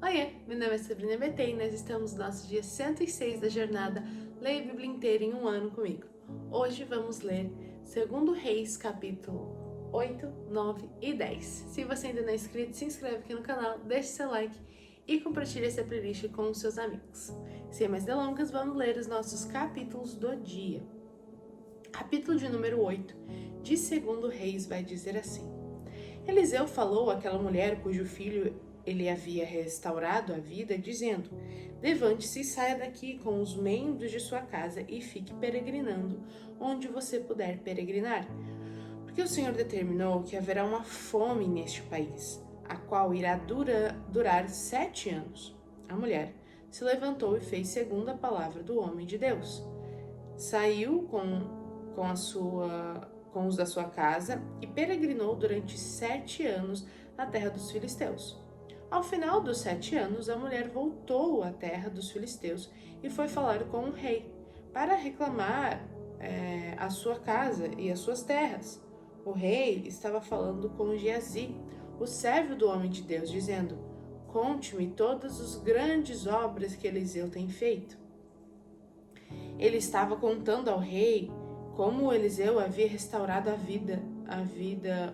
Oiê, meu nome é Sabrina BT e nós estamos no nosso dia 106 da jornada Leia a Bíblia inteira em um ano comigo. Hoje vamos ler 2 Reis, capítulo 8, 9 e 10. Se você ainda não é inscrito, se inscreve aqui no canal, deixe seu like e compartilhe essa playlist com os seus amigos. Sem mais delongas, vamos ler os nossos capítulos do dia. Capítulo de número 8 de 2 Reis vai dizer assim: Eliseu falou àquela mulher cujo filho ele havia restaurado a vida, dizendo: Levante-se e saia daqui com os membros de sua casa e fique peregrinando onde você puder peregrinar. Porque o Senhor determinou que haverá uma fome neste país, a qual irá durar 7 anos. A mulher se levantou e fez segundo a palavra do homem de Deus. Saiu com os da sua casa e peregrinou durante 7 anos na terra dos filisteus. Ao final dos 7 anos, a mulher voltou à terra dos filisteus e foi falar com o rei para reclamar a sua casa e as suas terras. O rei estava falando com Geazi, o servo do homem de Deus, dizendo: Conte-me todas as grandes obras que Eliseu tem feito. Ele estava contando ao rei como Eliseu havia restaurado a vida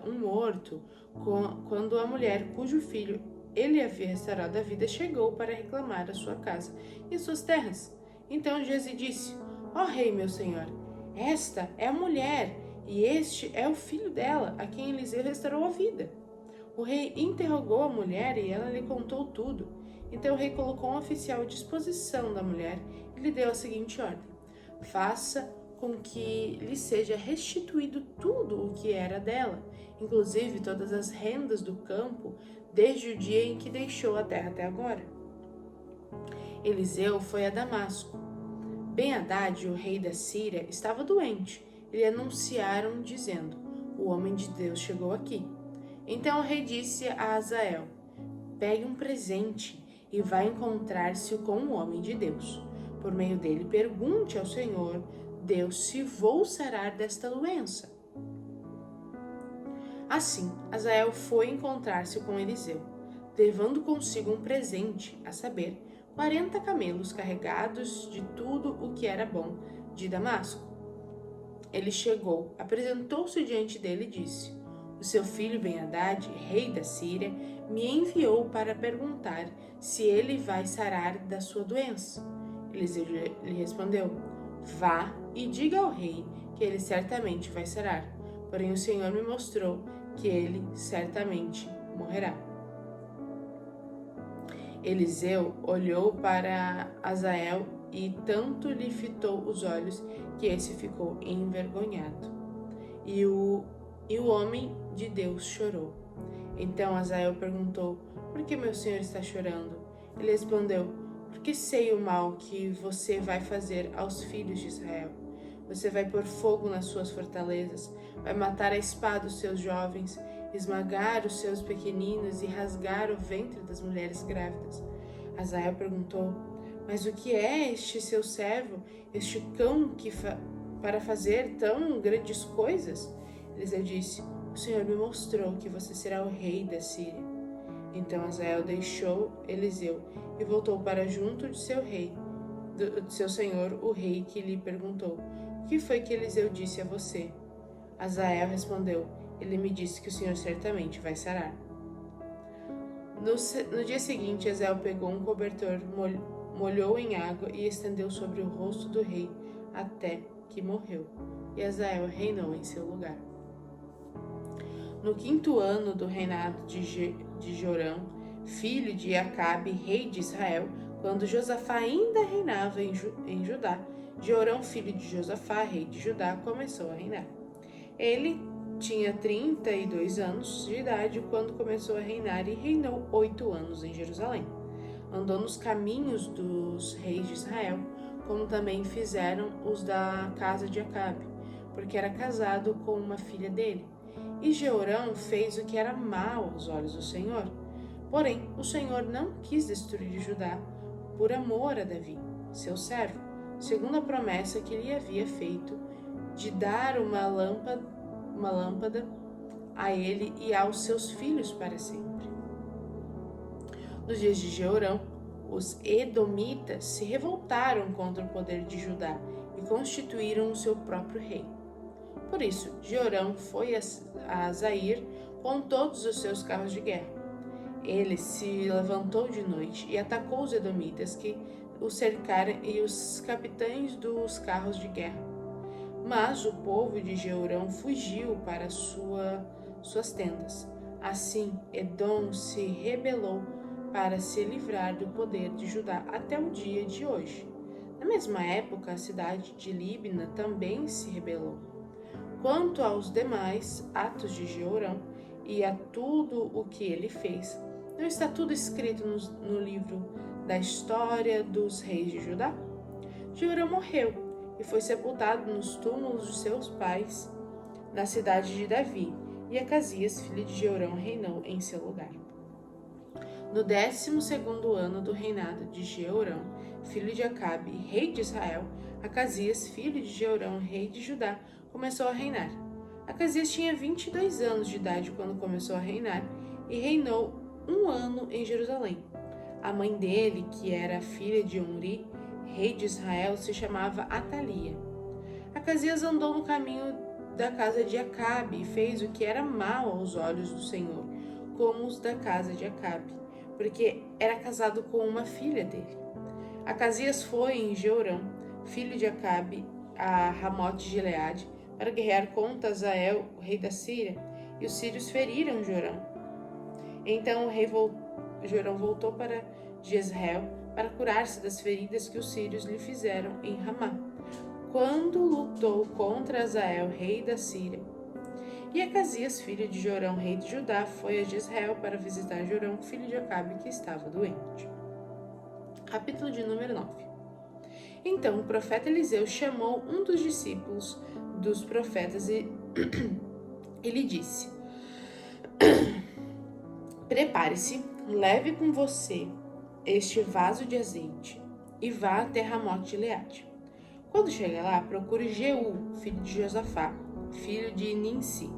um morto, quando a mulher cujo filho ele havia restaurado a vida chegou para reclamar a sua casa e suas terras. Então Geazi disse: Ó rei, meu senhor, esta é a mulher e este é o filho dela, a quem Eliseu restaurou a vida. O rei interrogou a mulher e ela lhe contou tudo. Então o rei colocou um oficial à disposição da mulher e lhe deu a seguinte ordem: faça com que lhe seja restituído tudo o que era dela, inclusive todas as rendas do campo, desde o dia em que deixou a terra até agora. Eliseu foi a Damasco. Ben-Hadad, o rei da Síria, estava doente. Lhe anunciaram, dizendo: O homem de Deus chegou aqui. Então o rei disse a Hazael: Pegue um presente e vá encontrar-se com o homem de Deus. Por meio dele, pergunte ao Senhor Deus se vou sarar desta doença. Assim, Hazael foi encontrar-se com Eliseu, levando consigo um presente, a saber, 40 camelos carregados de tudo o que era bom de Damasco. Ele chegou, apresentou-se diante dele e disse: O seu filho Ben-Hadad, rei da Síria, me enviou para perguntar se ele vai sarar da sua doença. Eliseu lhe respondeu: Vá e diga ao rei que ele certamente vai sarar. Porém o Senhor me mostrou que ele certamente morrerá. Eliseu olhou para Hazael e tanto lhe fitou os olhos que esse ficou envergonhado. E o homem de Deus chorou. Então Hazael perguntou: Por que meu senhor está chorando? Ele respondeu: Porque sei o mal que você vai fazer aos filhos de Israel. Você vai pôr fogo nas suas fortalezas, vai matar a espada os seus jovens, esmagar os seus pequeninos e rasgar o ventre das mulheres grávidas. Hazael perguntou: Mas o que é este seu servo, este cão para fazer tão grandes coisas? Eliseu disse: O Senhor me mostrou que você será o rei da Síria. Então Hazael deixou Eliseu e voltou para junto de seu rei, de seu senhor, o rei, que lhe perguntou: O que foi que Eliseu disse a você? Hazael respondeu: Ele me disse que o Senhor certamente vai sarar. No dia seguinte, Hazael pegou um cobertor, molhou em água e estendeu sobre o rosto do rei até que morreu. E Hazael reinou em seu lugar. No 5º ano do reinado de Jorão, filho de Acabe, rei de Israel, quando Josafá ainda reinava em Judá, Jorão, filho de Josafá, rei de Judá, começou a reinar. Ele tinha 32 anos de idade quando começou a reinar e reinou 8 anos em Jerusalém. Andou nos caminhos dos reis de Israel, como também fizeram os da casa de Acabe, porque era casado com uma filha dele. E Jeorão fez o que era mal aos olhos do Senhor. Porém, o Senhor não quis destruir Judá por amor a Davi, seu servo, segundo a promessa que lhe havia feito de dar uma lâmpada a ele e aos seus filhos para sempre. Nos dias de Jeorão, os edomitas se revoltaram contra o poder de Judá e constituíram o seu próprio rei. Por isso, Jeorão foi a Zair com todos os seus carros de guerra. Ele se levantou de noite e atacou os edomitas que o cercaram e os capitães dos carros de guerra. Mas o povo de Jeorão fugiu para suas tendas. Assim, Edom se rebelou para se livrar do poder de Judá até o dia de hoje. Na mesma época, a cidade de Líbna também se rebelou. Quanto aos demais atos de Jeorão e a tudo o que ele fez, não está tudo escrito no livro da história dos reis de Judá? Jeorão morreu e foi sepultado nos túmulos de seus pais, na cidade de Davi, e Acasias, filho de Jeorão, reinou em seu lugar. No 12º ano do reinado de Jeorão, filho de Acabe, rei de Israel, Acasias, filho de Jeorão, rei de Judá, começou a reinar. Acasias tinha 22 anos de idade quando começou a reinar e reinou 1 ano em Jerusalém. A mãe dele, que era filha de Omri, rei de Israel, se chamava Atalia. Acasias andou no caminho da casa de Acabe e fez o que era mal aos olhos do Senhor, como os da casa de Acabe, porque era casado com uma filha dele. Acasias foi em Jeorão, filho de Acabe, a Ramote de Gileade, para guerrear contra Hazael, o rei da Síria, e os sírios feriram Jeorão. Então o rei Jeorão voltou para Jezreel para curar-se das feridas que os sírios lhe fizeram em Ramá, quando lutou contra Hazael, rei da Síria. E Acasias, filho de Jorão, rei de Judá, foi a Jezreel para visitar Jorão, filho de Acabe, que estava doente. Capítulo de número 9. Então o profeta Eliseu chamou um dos discípulos dos profetas e lhe disse: Prepare-se, leve com você este vaso de azeite e vá até Ramote de Gileade. Quando chegar lá, procure Jeú, filho de Josafá, filho de Ninsi.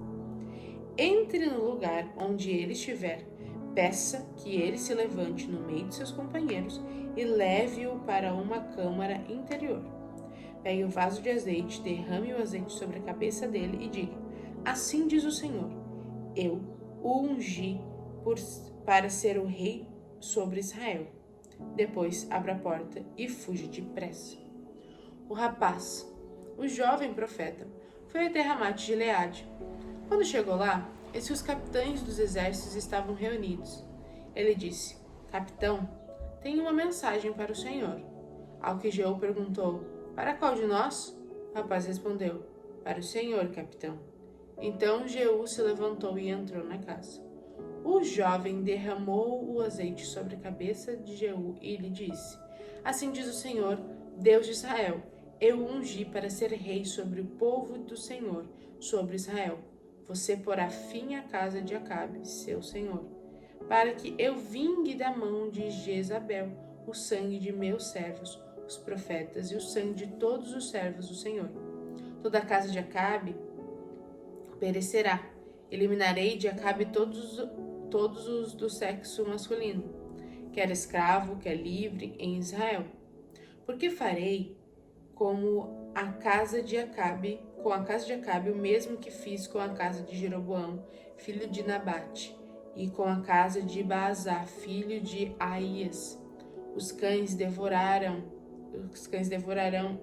Entre no lugar onde ele estiver, peça que ele se levante no meio de seus companheiros e leve-o para uma câmara interior. Pegue o vaso de azeite, derrame o azeite sobre a cabeça dele e diga: Assim diz o Senhor, eu o ungi para ser o rei sobre Israel. Depois abra a porta e fuja depressa. O rapaz, o jovem profeta, foi até Ramate de Gileade. Quando chegou lá, os capitães dos exércitos estavam reunidos. Ele disse: Capitão, tenho uma mensagem para o senhor. Ao que Jeú perguntou: Para qual de nós? O rapaz respondeu: Para o senhor, capitão. Então Jeú se levantou e entrou na casa. O jovem derramou o azeite sobre a cabeça de Jeú e lhe disse: Assim diz o Senhor, Deus de Israel, eu o ungi para ser rei sobre o povo do Senhor, sobre Israel. Você porá fim à casa de Acabe, seu senhor, para que eu vingue da mão de Jezabel o sangue de meus servos, os profetas, e o sangue de todos os servos do Senhor. Toda a casa de Acabe perecerá. Eliminarei de Acabe todos os do sexo masculino, quer escravo, quer livre, em Israel. Porque farei com a casa de Acabe o mesmo que fiz com a casa de Jeroboão, filho de Nabate, e com a casa de Baasá, filho de Aías. Os cães devorarão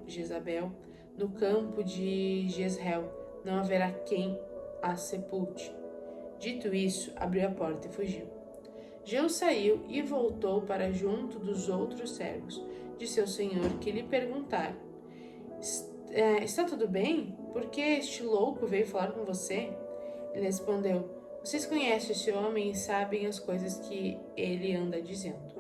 Jezabel no campo de Jezreel, não haverá quem a sepulte. Dito isso, abriu a porta e fugiu. Jeú saiu e voltou para junto dos outros servos de seu senhor, que lhe perguntaram: Está tudo bem? Por que este louco veio falar com você? Ele respondeu: Vocês conhecem esse homem e sabem as coisas que ele anda dizendo.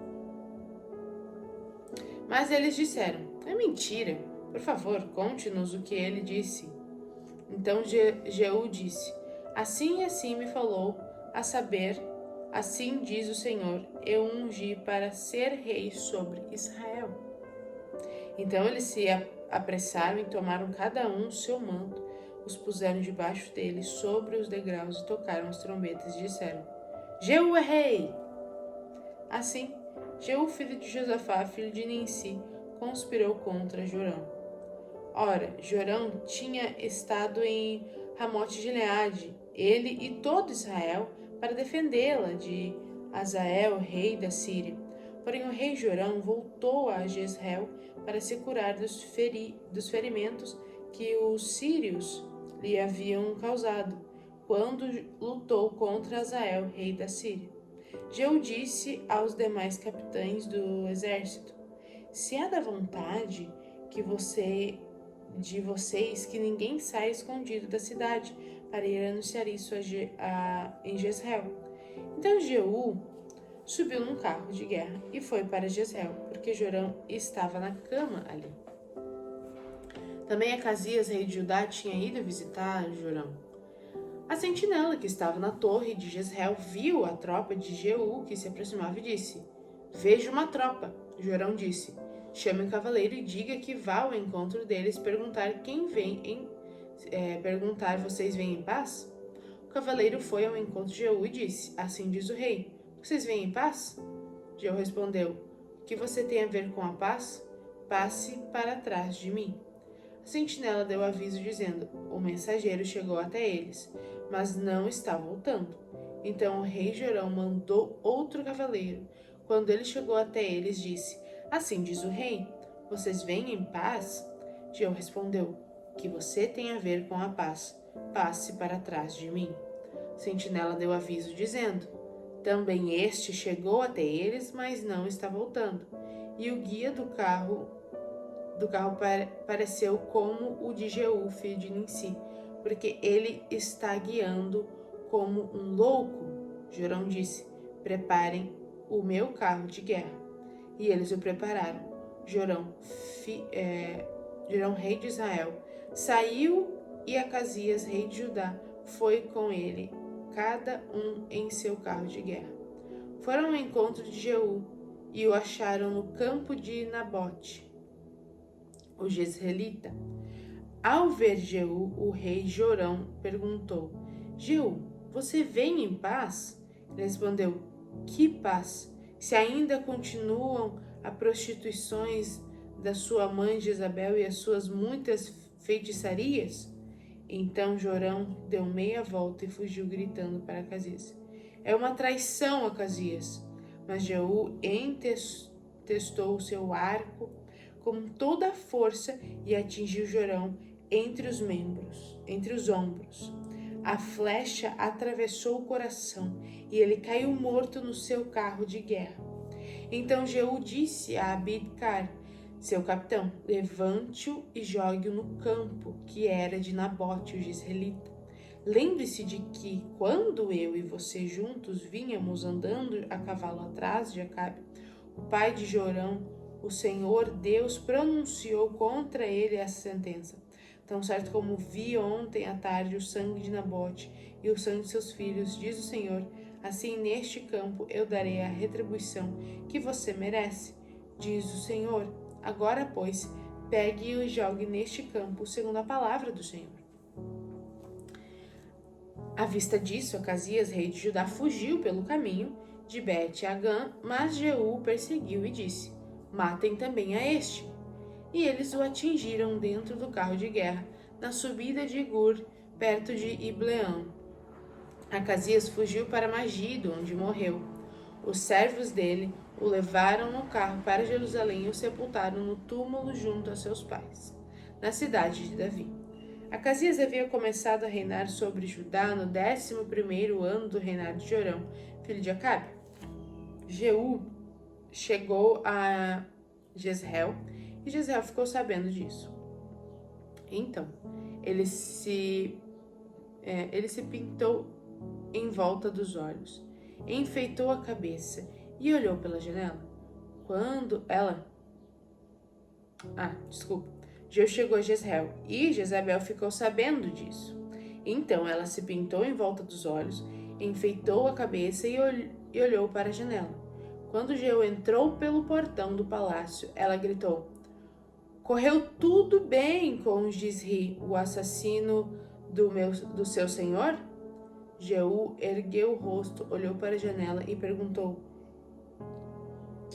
Mas eles disseram: É mentira. Por favor, conte-nos o que ele disse. Então Jeú disse: Assim e assim me falou, a saber, assim diz o Senhor, eu o ungi para ser rei sobre Israel. Então eles se apressaram e tomaram cada um seu manto, os puseram debaixo dele sobre os degraus e tocaram as trombetas e disseram: Jeú é rei! Assim, Jeú, filho de Josafá, filho de Ninsi, conspirou contra Jorão. Ora, Jorão tinha estado em Ramote-Gileade, ele e todo Israel, para defendê-la de Hazael, rei da Síria. Porém, o rei Jorão voltou a Jezreel para se curar dos ferimentos que os sírios lhe haviam causado, quando lutou contra Hazael, rei da Síria. Jeú disse aos demais capitães do exército: se há da vontade de vocês que ninguém saia escondido da cidade para ir anunciar isso em Jezreel. Então Jeú subiu num carro de guerra e foi para Jezreel, porque Jorão estava na cama ali. Também Acasias, rei de Judá, tinha ido visitar Jorão. A sentinela que estava na torre de Jezreel viu a tropa de Jeú que se aproximava e disse: vejo uma tropa. Jorão disse: chame um cavaleiro e diga que vá ao encontro deles perguntar vocês vêm em paz? O cavaleiro foi ao encontro de Jeú e disse: assim diz o rei, vocês vêm em paz? Jeú respondeu: o que você tem a ver com a paz? Passe para trás de mim. A sentinela deu aviso dizendo: o mensageiro chegou até eles, mas não está voltando. Então o rei Jorão mandou outro cavaleiro. Quando ele chegou até eles, disse: assim diz o rei, vocês vêm em paz? Jeú respondeu: o que você tem a ver com a paz? Passe para trás de mim. A sentinela deu aviso dizendo: também este chegou até eles, mas não está voltando. E o guia do carro pareceu como o de Jeú, filho de Ninsi, porque ele está guiando como um louco. Jorão disse: preparem o meu carro de guerra. E eles o prepararam. Jorão, rei de Israel, saiu e Acasias, rei de Judá, foi com ele, cada um em seu carro de guerra. Foram ao encontro de Jeú e o acharam no campo de Nabote, o jezreelita. Ao ver Jeú, o rei Jorão perguntou: Jeú, você vem em paz? Ele respondeu: que paz? Se ainda continuam as prostituições da sua mãe Jezabel e as suas muitas feitiçarias? Então Jorão deu meia volta e fugiu gritando para Acasias: é uma traição, Acasias. Mas Jeú testou o seu arco com toda a força e atingiu Jorão entre os ombros. A flecha atravessou o coração e ele caiu morto no seu carro de guerra. Então Jeú disse a Abidcar, seu capitão: levante-o e jogue-o no campo que era de Nabote, o jezreelita. Lembre-se de que, quando eu e você juntos vínhamos andando a cavalo atrás de Acabe, o pai de Jorão, o Senhor Deus pronunciou contra ele essa sentença. Tão certo como vi ontem à tarde o sangue de Nabote e o sangue de seus filhos, diz o Senhor, assim neste campo eu darei a retribuição que você merece, diz o Senhor. Agora, pois, pegue-o e jogue neste campo, segundo a palavra do Senhor. À vista disso, Acasias, rei de Judá, fugiu pelo caminho de Bet-Agã, mas Jeú o perseguiu e disse: matem também a este. E eles o atingiram dentro do carro de guerra, na subida de Gur, perto de Ibleão. Acasias fugiu para Magido, onde morreu. Os servos dele o levaram no carro para Jerusalém e o sepultaram no túmulo junto a seus pais, na cidade de Davi. Acasias havia começado a reinar sobre Judá no 11º ano do reinado de Jorão, filho de Acabe. Jeú chegou a Jezreel e Jezreel ficou sabendo disso. Então, ele se pintou em volta dos olhos, enfeitou a cabeça e olhou pela janela. Jeú chegou a Jezreel e Jezabel ficou sabendo disso. Então ela se pintou em volta dos olhos, enfeitou a cabeça e olhou para a janela. Quando Jeú entrou pelo portão do palácio, ela gritou: correu tudo bem com Gisri, o assassino do seu senhor? Jeú ergueu o rosto, olhou para a janela e perguntou: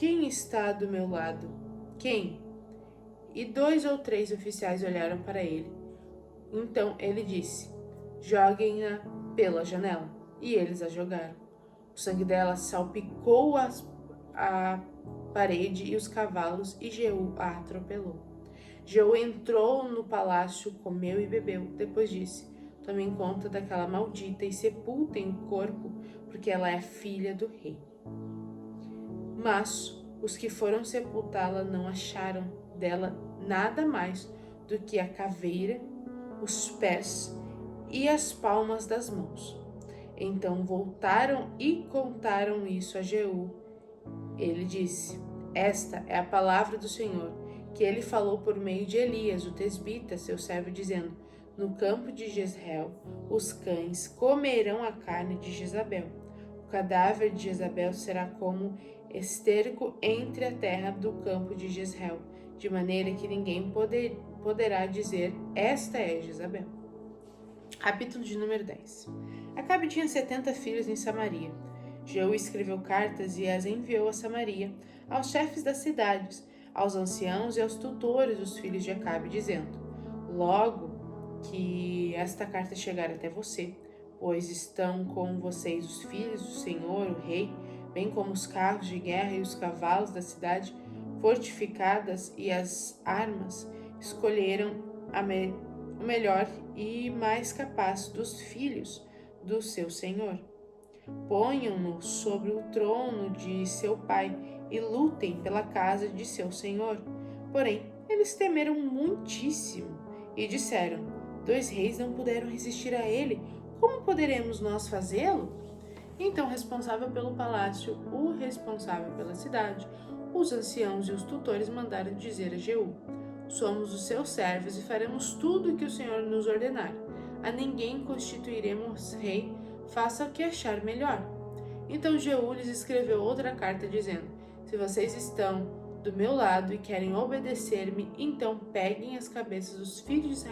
quem está do meu lado? Quem? E 2 ou 3 oficiais olharam para ele. Então ele disse: joguem-na pela janela. E eles a jogaram. O sangue dela salpicou a parede e os cavalos, e Jeú a atropelou. Jeú entrou no palácio, comeu e bebeu. Depois disse: tomem conta daquela maldita e sepultem o corpo, porque ela é filha do rei. Mas os que foram sepultá-la não acharam dela nada mais do que a caveira, os pés e as palmas das mãos. Então voltaram e contaram isso a Jeú. Ele disse: esta é a palavra do Senhor, que ele falou por meio de Elias, o tesbita, seu servo, dizendo: no campo de Jezreel, os cães comerão a carne de Jezabel. O cadáver de Jezabel será como esterco entre a terra do campo de Jezreel, de maneira que ninguém poderá dizer: esta é Jezabel. Capítulo de número 10. Acabe tinha 70 filhos em Samaria. Jeú escreveu cartas e as enviou a Samaria, aos chefes das cidades, aos anciãos e aos tutores dos filhos de Acabe, dizendo: logo que esta carta chegar até você, pois estão com vocês os filhos do Senhor, o rei, bem como os carros de guerra e os cavalos da cidade fortificadas e as armas, escolheram o melhor e mais capaz dos filhos do seu senhor. Ponham-no sobre o trono de seu pai e lutem pela casa de seu senhor. Porém, eles temeram muitíssimo e disseram: 2 reis não puderam resistir a ele, como poderemos nós fazê-lo? Então o responsável pelo palácio, o responsável pela cidade, os anciãos e os tutores mandaram dizer a Jeú: somos os seus servos e faremos tudo o que o Senhor nos ordenar. A ninguém constituiremos rei, faça o que achar melhor. Então Jeú lhes escreveu outra carta dizendo: se vocês estão do meu lado e querem obedecer-me, então peguem as cabeças dos filhos de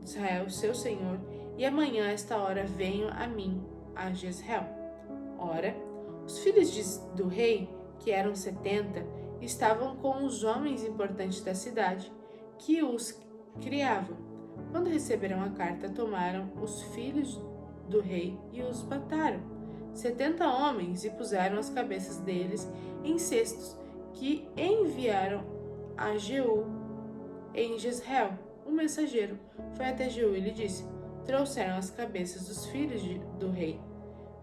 Israel, seu senhor, e amanhã a esta hora venham a mim, a Jezreel. Ora, os filhos do rei, que eram 70, estavam com os homens importantes da cidade, que os criavam. Quando receberam a carta, tomaram os filhos do rei e os mataram, 70 homens, e puseram as cabeças deles em cestos, que enviaram a Jeú em Jezreel. Um mensageiro foi até Jeú e lhe disse: trouxeram as cabeças dos filhos do rei.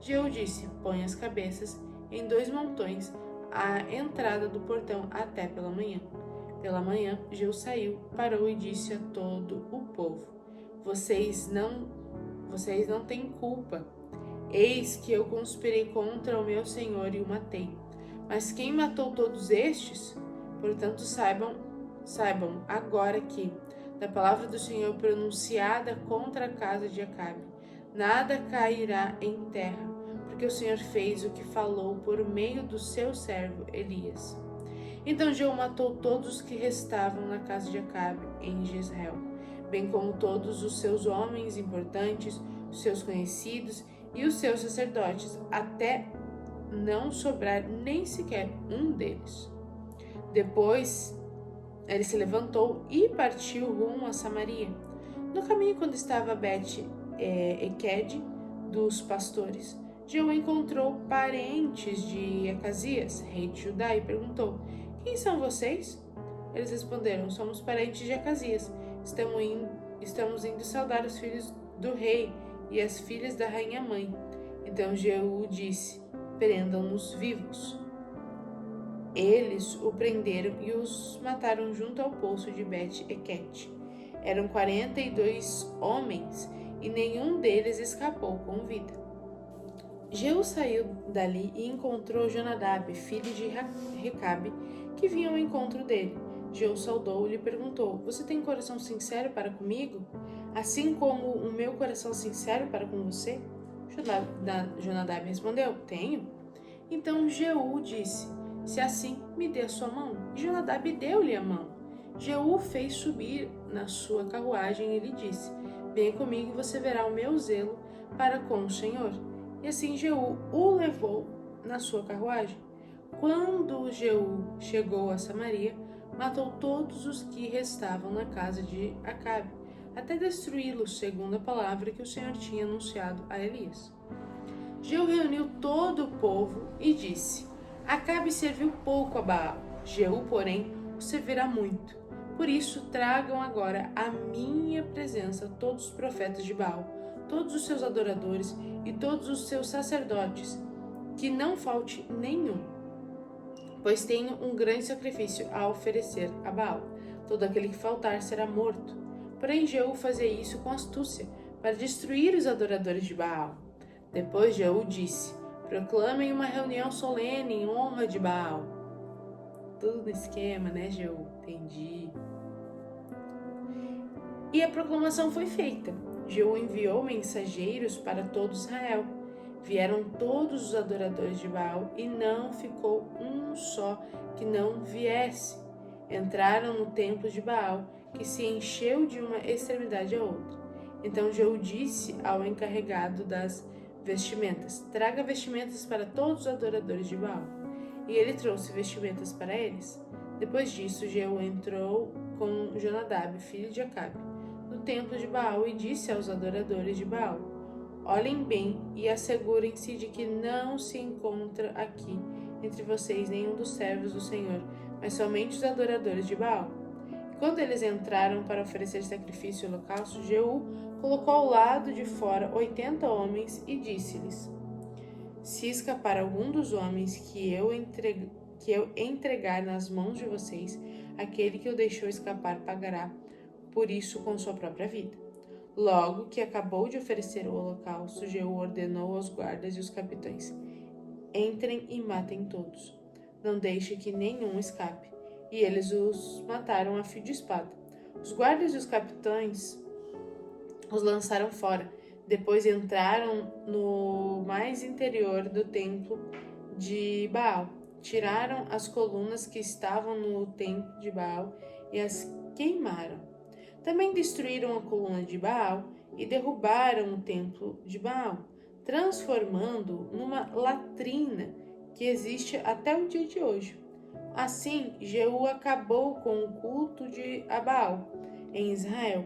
Jeú disse: põe as cabeças em 2 montões à entrada do portão até pela manhã. Pela manhã, Jeú saiu, parou e disse a todo o povo: Vocês não têm culpa. Eis que eu conspirei contra o meu senhor e o matei. Mas quem matou todos estes? Portanto, saibam agora que, da palavra do Senhor pronunciada contra a casa de Acabe, nada cairá em terra, porque o Senhor fez o que falou por meio do seu servo Elias. Então Jeú matou todos os que restavam na casa de Acabe em Jezreel, bem como todos os seus homens importantes, os seus conhecidos e os seus sacerdotes, até não sobrar nem sequer um deles. Depois ele se levantou e partiu rumo a Samaria. No caminho, quando estava Bet-Eked dos pastores, Jeú encontrou parentes de Acasias, rei de Judá, e perguntou: quem são vocês? Eles responderam: somos parentes de Acasias. Estamos indo saudar os filhos do rei e as filhas da rainha mãe. Então Jeú disse: prendam-nos vivos. Eles o prenderam e os mataram junto ao poço de Bet-Eked. Eram 42 homens e nenhum deles escapou com vida. Jeú saiu dali e encontrou Jonadab, filho de Recabe, que vinha ao encontro dele. Jeú saudou e lhe perguntou: você tem coração sincero para comigo, assim como o meu coração sincero para com você? Jonadab respondeu: tenho. Então Jeú disse: se assim, me dê a sua mão. E Jonadab deu-lhe a mão. Jeú fez subir na sua carruagem e lhe disse: venha comigo e você verá o meu zelo para com o Senhor. E assim Jeú o levou na sua carruagem. Quando Jeú chegou a Samaria, matou todos os que restavam na casa de Acabe, até destruí-los, segundo a palavra que o Senhor tinha anunciado a Elias. Jeú reuniu todo o povo e disse: Acabe serviu pouco a Baal, Jeú, porém, o servirá muito. Por isso, tragam agora à minha presença todos os profetas de Baal, todos os seus adoradores e todos os seus sacerdotes, que não falte nenhum, pois tenho um grande sacrifício a oferecer a Baal. Todo aquele que faltar será morto. Porém, Jeú fazia isso com astúcia, para destruir os adoradores de Baal. Depois Jeú disse: proclamem uma reunião solene em honra de Baal. Tudo no esquema, né, Jeú? Entendi. E a proclamação foi feita. Jeú enviou mensageiros para todo Israel. Vieram todos os adoradores de Baal e não ficou um só que não viesse. Entraram no templo de Baal, que se encheu de uma extremidade à outra. Então Jeú disse ao encarregado das vestimentas: traga vestimentas para todos os adoradores de Baal. E ele trouxe vestimentas para eles. Depois disso, Jeú entrou com Jonadab, filho de Acabe, no templo de Baal e disse aos adoradores de Baal: olhem bem e assegurem-se de que não se encontra aqui entre vocês nenhum dos servos do Senhor, mas somente os adoradores de Baal. E quando eles entraram para oferecer sacrifício e holocausto, Jeú colocou ao lado de fora 80 homens e disse-lhes: se escapar algum dos homens que eu entregar nas mãos de vocês, aquele que o deixou escapar pagará por isso com sua própria vida. Logo que acabou de oferecer o holocausto, Jeú ordenou aos guardas e os capitães: entrem e matem todos. Não deixe que nenhum escape. E eles os mataram a fio de espada. Os guardas e os capitães os lançaram fora. Depois entraram no mais interior do templo de Baal. Tiraram as colunas que estavam no templo de Baal e as queimaram. Também destruíram a coluna de Baal e derrubaram o templo de Baal, transformando-o numa latrina que existe até o dia de hoje. Assim, Jeú acabou com o culto de Baal em Israel.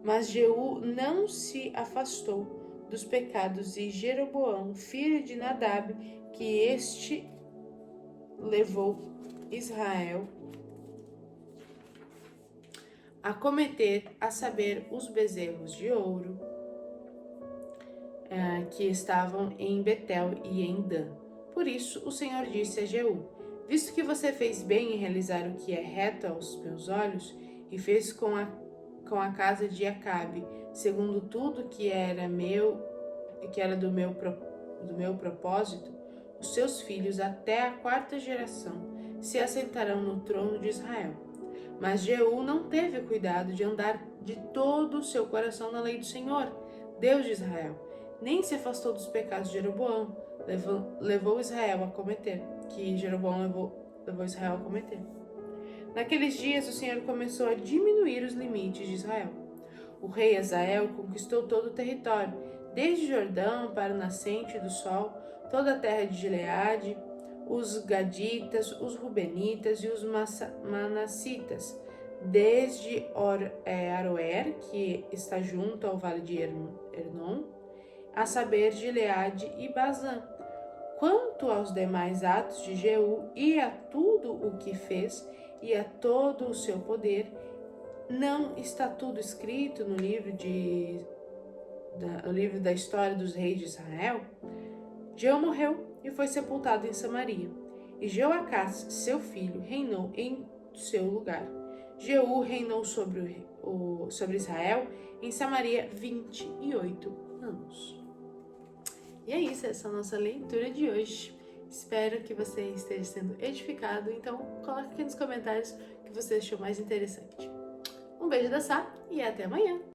Mas Jeú não se afastou dos pecados de Jeroboão, filho de Nadab, que este levou Israel a cometer, a saber, os bezerros de ouro que estavam em Betel e em Dan. Por isso o Senhor disse a Jeú: visto que você fez bem em realizar o que é reto aos meus olhos e fez com a casa de Acabe, segundo tudo que era do meu propósito, os seus filhos até a 4ª geração se assentarão no trono de Israel. Mas Jeú não teve cuidado de andar de todo o seu coração na lei do Senhor, Deus de Israel, nem se afastou dos pecados de Jeroboão, levou Israel a cometer, que Jeroboão levou Israel a cometer. Naqueles dias, o Senhor começou a diminuir os limites de Israel. O rei Hazael conquistou todo o território, desde o Jordão para o nascente do sol, toda a terra de Gileade, os Gaditas, os Rubenitas e os Manassitas, desde Aroer, que está junto ao vale de Hernon, a saber, Gileade e Bazã. Quanto aos demais atos de Jeú e a tudo o que fez e a todo o seu poder, não está tudo escrito no livro da história dos reis de Israel? Jeú morreu e foi sepultado em Samaria, e Jeoacás, seu filho, reinou em seu lugar. Jeú reinou sobre Israel em Samaria 28 anos. E é isso, essa é a nossa leitura de hoje. Espero que você esteja sendo edificado, então coloque aqui nos comentários o que você achou mais interessante. Um beijo da Sá e até amanhã!